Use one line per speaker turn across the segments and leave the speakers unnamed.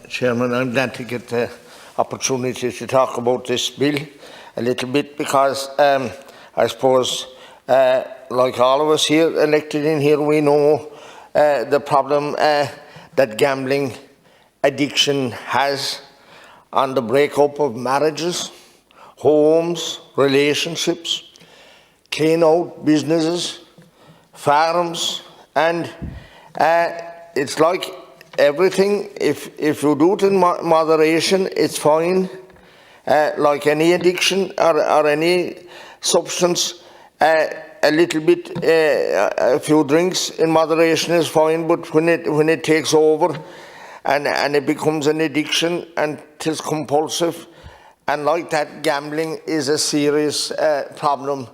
Chairman, I'm glad to get the opportunity to talk about this bill a little bit because I suppose, like all of us here elected in here, we know the problem that gambling addiction has on the breakup of marriages, homes, relationships, clean out businesses, farms, and it's like everything. If you do it in moderation, it's fine. Like any addiction or any substance, a little bit, a few drinks in moderation is fine. But when it takes over and it becomes an addiction and it is compulsive, and like that, gambling is a serious problem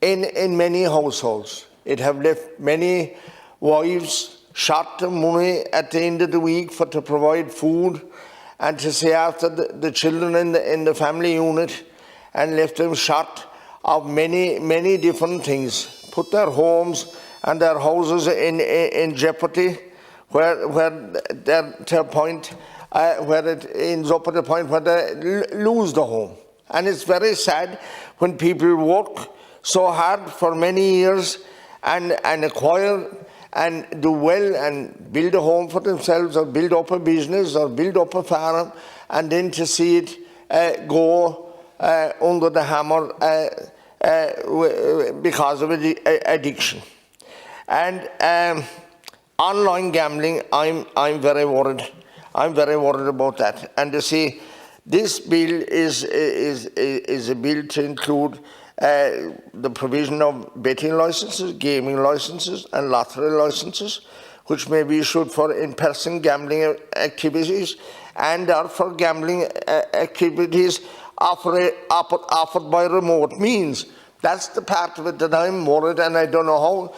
in many households. It have left many wives short of money at the end of the week to provide food and to see after the children in the family unit, and left them short of many different things. Put their homes and their houses in jeopardy, where they're to a point where it ends up at a point where they lose the home. And it's very sad when people work so hard for many years and acquire and do well and build a home for themselves, or build up a business, or build up a farm, and then to see it go under the hammer because of addiction. And online gambling, I'm very worried. I'm very worried about that. And to see this bill is a bill to include the provision of betting licenses, gaming licenses and lottery licenses, which may be issued for in-person gambling activities and or for gambling activities offered by remote means. That's the part of it that I'm worried, and I don't know how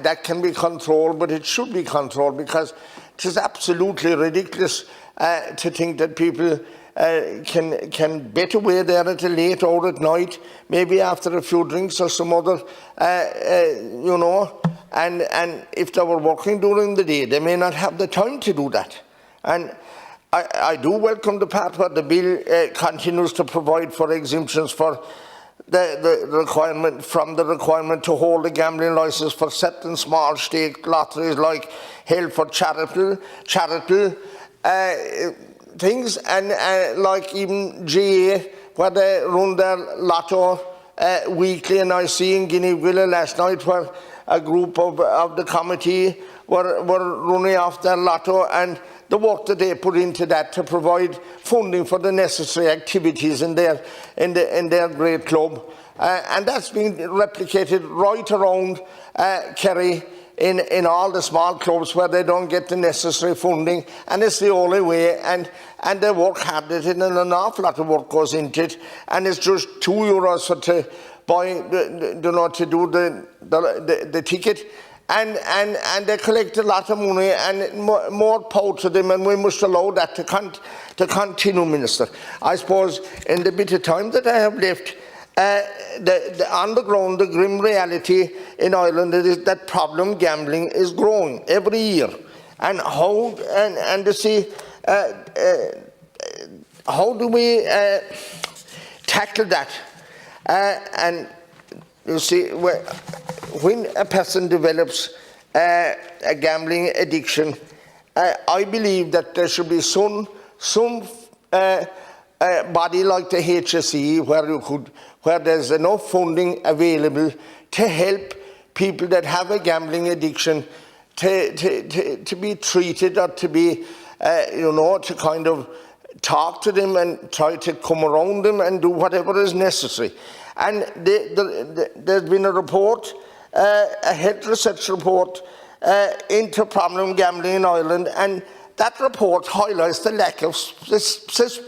that can be controlled, but it should be controlled, because it is absolutely ridiculous to think that people can bet away there at a late hour at night, maybe after a few drinks or some other, and if they were working during the day, they may not have the time to do that. And I do welcome the part where the bill continues to provide for exemptions for the requirement to hold a gambling license for certain small stake lotteries, like held for charitable things, and like even GA, where they run their lotto weekly. And I see in Guinea-Villa last night where a group of the committee were running off their lotto, and the work that they put into that to provide funding for the necessary activities in their great club, and that's been replicated right around Kerry in all the small clubs where they don't get the necessary funding, and it's the only way. And they work hard at it, and an awful lot of work goes into it, and it's just €2 for to buy to do the ticket. And they collect a lot of money, and more power to them, and we must allow that to continue, Minister. I suppose in the bit of time that I have left, on the ground, the grim reality in Ireland is that problem gambling is growing every year. And how to see how do we tackle that? And you see, when a person develops a gambling addiction, I believe that there should be some body like the HSE where there's enough funding available to help people that have a gambling addiction to be treated, or to be to kind of talk to them and try to come around them and do whatever is necessary. And there's been a report, a health research report into problem gambling in Ireland, and that report highlights the lack of specific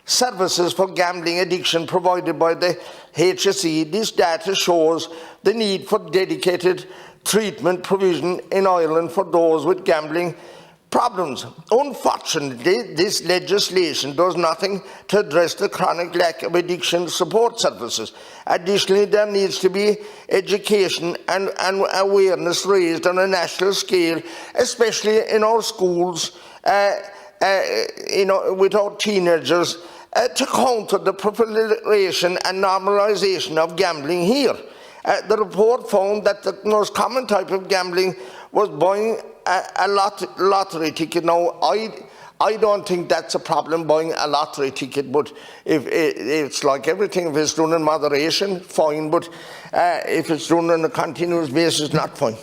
services for gambling addiction provided by the HSE. This data shows the need for dedicated treatment provision in Ireland for those with gambling problems. Unfortunately, this legislation does nothing to address the chronic lack of addiction support services. Additionally, there needs to be education and awareness raised on a national scale, especially in our schools, with our teenagers, to counter the proliferation and normalisation of gambling here. The report found that the most common type of gambling was buying a lottery ticket. Now, I don't think that's a problem, buying a lottery ticket, but if it's like everything, if it's done in moderation, fine, but if it's done on a continuous basis, not fine.